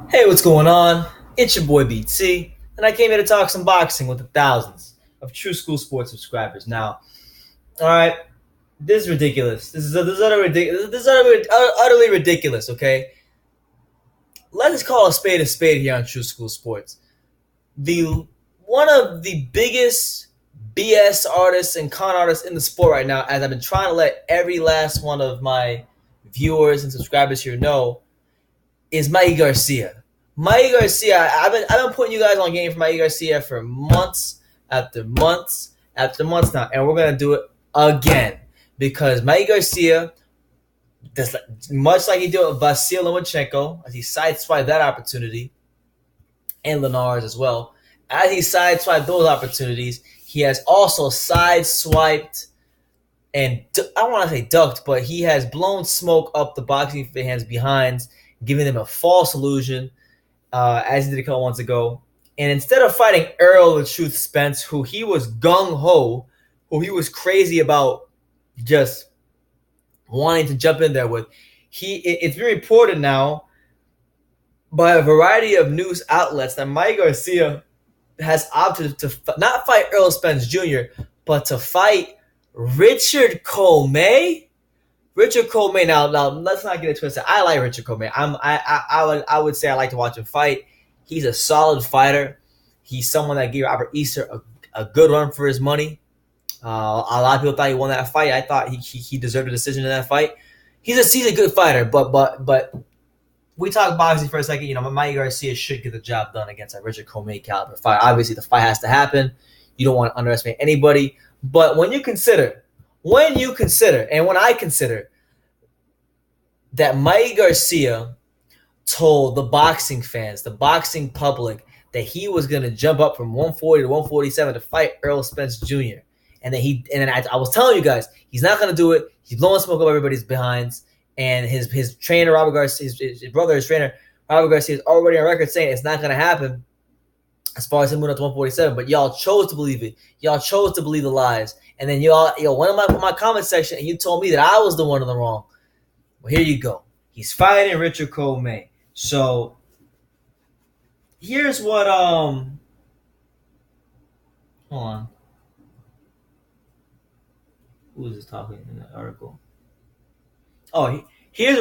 Hey, what's going on? It's your boy BT, and I came here to talk some boxing with the thousands of True School Sports subscribers. Now, all right, this is ridiculous. This is utterly ridiculous. This is utterly ridiculous. Okay, let's call a spade here on True School Sports. The One of the biggest BS artists and con artists in the sport right now, as I've been trying to let every last one of my viewers and subscribers here know, is Mikey Garcia. Mikey Garcia, I've been putting you guys on game for Mikey Garcia for months after months after months now, and we're gonna do it again because Mikey Garcia, much like he did with Vasil Lomachenko, as he sideswiped that opportunity, and Linares as well, as he sideswiped those opportunities, he has also sideswiped and I don't want to say ducked, but he has blown smoke up the boxing fans' behinds, giving them a false illusion, as he did a couple months ago. And instead of fighting Errol the Truth Spence, who he was gung ho, who he was crazy about just wanting to jump in there with, it's been reported now by a variety of news outlets that Mike Garcia has opted to not fight Errol Spence Jr., but to fight Richard Commey. Richard Commey. Now, let's not get it twisted. I like Richard Commey. I would say I like to watch him fight. He's a solid fighter. He's someone that gave Robert Easter a good run for his money. A lot of people thought he won that fight. I thought he deserved a decision in that fight. He's a good fighter, but we talk boxing for a second. Mikey Garcia should get the job done against a Richard Commey caliber fight. Obviously, the fight has to happen. You don't want to underestimate anybody. But when I consider that Mikey Garcia told the boxing fans, the boxing public, that he was going to jump up from 140 to 147 to fight Errol Spence Jr. And then I was telling you guys, he's not going to do it. He's blowing smoke up everybody's behinds. And his trainer, Robert Garcia, his brother, his trainer, Robert Garcia, is already on record saying it's not going to happen as far as him moving up to 147. But y'all chose to believe it. Y'all chose to believe the lies. And then y'all went in my comment section and you told me that I was the one in the wrong. Well, here you go. He's fighting Richard Commey. So here's what hold on. Who is this talking in the article? Oh, here's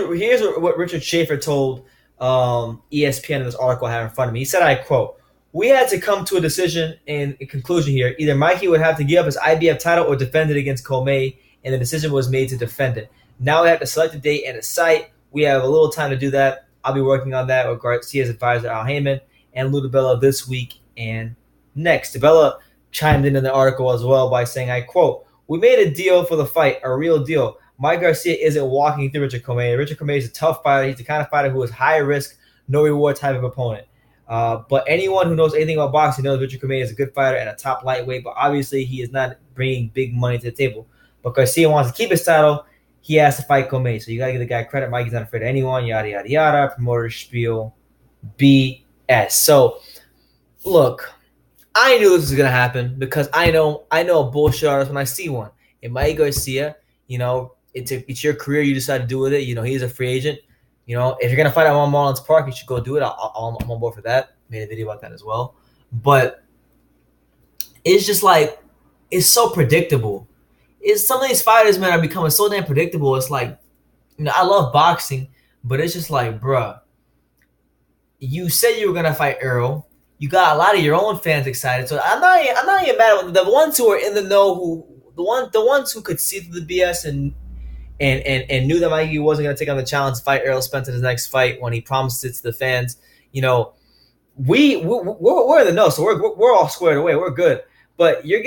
what Richard Schaefer told ESPN in this article I have in front of me. He said, I quote, "We had to come to a decision and a conclusion here. Either Mikey would have to give up his IBF title or defend it against Commey, and the decision was made to defend it. Now we have to select a date and a site. We have a little time to do that. I'll be working on that with Garcia's advisor, Al Heyman, and Lou DiBella this week and next." DiBella chimed in the article as well by saying, I quote, "We made a deal for the fight, a real deal. Mike Garcia isn't walking through Richard Commey. Richard Commey is a tough fighter. He's the kind of fighter who is high risk, no reward type of opponent. But anyone who knows anything about boxing knows Richard Commey is a good fighter and a top lightweight, but obviously he is not bringing big money to the table. But Garcia wants to keep his title. He has to fight Commey. So you got to give the guy credit. Mikey's not afraid of anyone, yada, yada, yada. Promoter spiel, BS. So, look, I knew this was going to happen because I know a bullshit artist when I see one. And Mikey Garcia, it's your career. You decide to do with it. He's a free agent. If you're going to fight at Marlins Park, you should go do it. I'm on board for that. Made a video about that as well. But it's just like, it's so predictable. Some of these fighters, man, are becoming so damn predictable. It's like, I love boxing, but it's just like, bruh, you said you were going to fight Errol. You got a lot of your own fans excited. So I'm not even mad at the ones who are in the know, the ones who could see through the BS and knew that Mikey wasn't going to take on the challenge to fight Errol Spence in his next fight when he promised it to the fans. We're in the know, so we're all squared away. We're good. But you're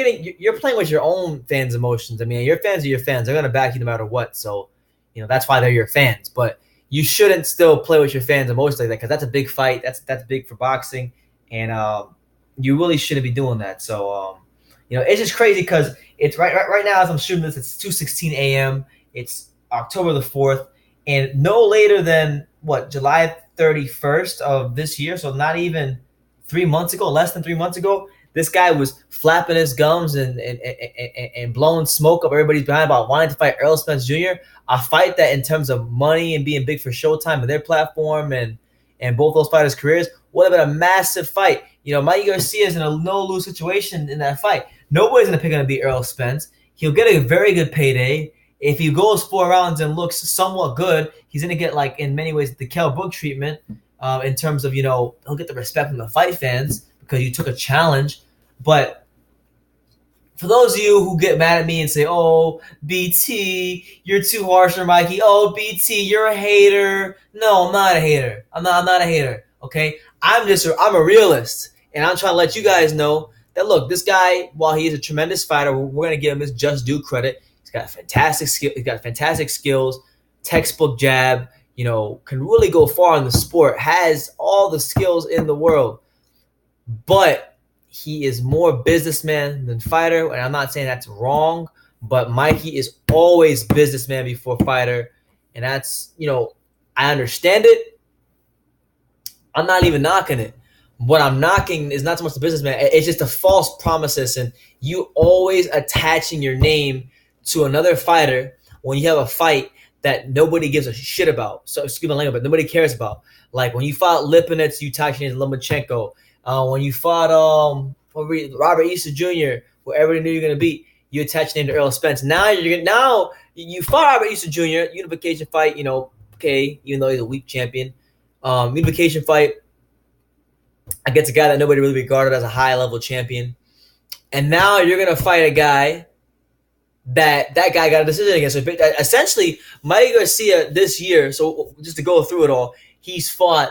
playing with your own fans' emotions. I mean, your fans are your fans. They're going to back you no matter what. So, that's why they're your fans. But you shouldn't still play with your fans' emotions like that because that's a big fight. That's big for boxing, and you really shouldn't be doing that. So, it's just crazy because it's right now as I'm shooting this, it's 2:16 a.m. It's October the 4th, and no later than July 31st of this year. So not even 3 months ago, less than 3 months ago, this guy was flapping his gums and blowing smoke up everybody's behind about wanting to fight Errol Spence Jr. A fight that, in terms of money and being big for Showtime and their platform and and both those fighters' careers would have been a massive fight. Mikey Garcia is in a no-lose situation in that fight. Nobody's going to pick on to beat Errol Spence. He'll get a very good payday. If he goes 4 rounds and looks somewhat good, he's going to get, like, in many ways, the Kell Brook treatment in terms of, he'll get the respect from the fight fans because you took a challenge. But for those of you who get mad at me and say, oh, BT, you're too harsh on Mikey. Oh, BT, you're a hater. No, I'm not a hater. I'm not a hater, okay? I'm a realist, and I'm trying to let you guys know that, look, this guy, while he is a tremendous fighter, we're going to give him his just due credit. He's got fantastic skill. He's got fantastic skills, textbook jab, can really go far in the sport, has all the skills in the world. But he is more businessman than fighter, and I'm not saying that's wrong, but Mikey is always businessman before fighter, and that's, I understand it. I'm not even knocking it. What I'm knocking is not so much the businessman. It's just the false promises, and you always attaching your name to another fighter when you have a fight that nobody gives a shit about. So, excuse my language, but nobody cares about. Like when you fought Lipinets, you attached your name to Lomachenko. When you fought Robert Easter Jr., who everybody knew you were going to beat, you attached your name to Errol Spence. Now you fought Robert Easter Jr., unification fight, okay, even though he's a weak champion. Unification fight against a guy that nobody really regarded as a high-level champion. And now you're going to fight a guy that guy got a decision against. So essentially, Mikey Garcia this year, so just to go through it all, he's fought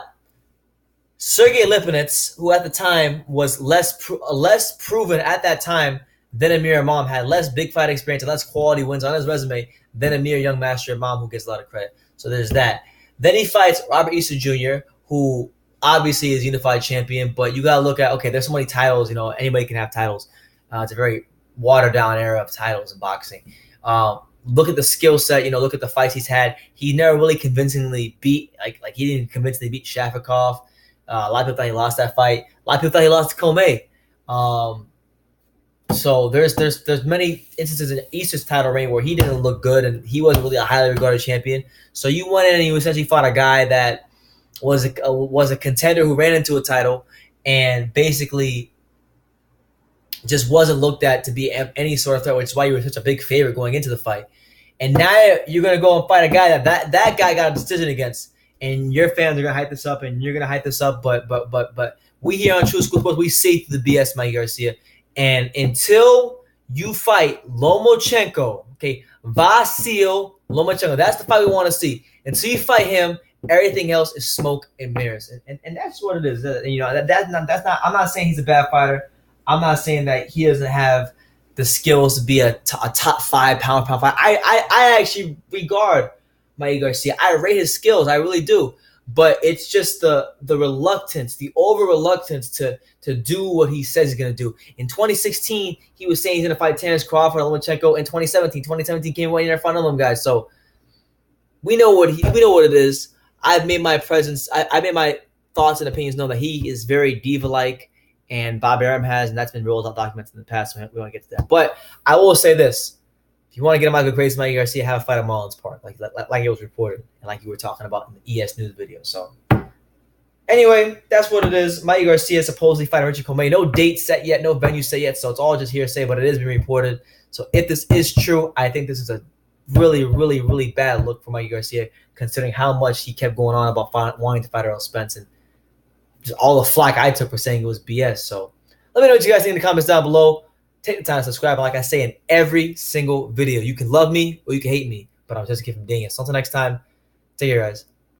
Sergey Lipinets, who at the time was less proven at that time than Amir Imam, had less big fight experience and less quality wins on his resume than Amir Young Master Imam, who gets a lot of credit. So there's that. Then he fights Robert Easter Jr., who obviously is unified champion, but you got to look at, okay, there's so many titles, anybody can have titles. It's a very watered down era of titles in boxing. Look at the skill set, look at the fights he's had. He never really convincingly beat, like he didn't convincingly beat Shafikov. A lot of people thought he lost that fight. A lot of people thought he lost to Commey. So there's many instances in Easter's title reign where he didn't look good and he wasn't really a highly regarded champion. So you went in and you essentially fought a guy that was a contender who ran into a title and basically just wasn't looked at to be any sort of threat, which is why you were such a big favorite going into the fight. And now you're going to go and fight a guy that guy got a decision against. And your fans are gonna hype this up, and you're gonna hype this up, but we here on True School Sports, we see through the BS, Mikey Garcia. And until you fight Lomachenko, okay, Vasil Lomachenko, that's the fight we want to see. Until you fight him, everything else is smoke and mirrors, and that's what it is. That's not. I'm not saying he's a bad fighter. I'm not saying that he doesn't have the skills to be a top 5 pound fighter. I actually regard Mikey Garcia. I rate his skills. I really do. But it's just the reluctance, the over-reluctance to do what he says he's going to do. In 2016, he was saying he's going to fight Terence Crawford and Lomachenko. In 2017 came away in front of them guys. So we know what it is. I've made my thoughts and opinions known that he is very diva-like, and Bob Arum has, and that's been rolled out documents in the past. So we want to get to that. But I will say this. If you want to get a Michael Grace, Mikey Garcia, have a fight at Marlins Park, like it was reported, and like you were talking about in the ES News video. So, anyway, that's what it is. Mikey Garcia supposedly fighting Richard Commey. No date set yet, no venue set yet, so it's all just hearsay, but it is being reported. So, if this is true, I think this is a really, really, really bad look for Mikey Garcia, considering how much he kept going on about wanting to fight Errol Spence, and just all the flack I took for saying it was BS. So, let me know what you guys think in the comments down below. Take the time to subscribe. And like I say in every single video, you can love me or you can hate me, but I'm just a kid from Daniel. So until next time, take care, guys.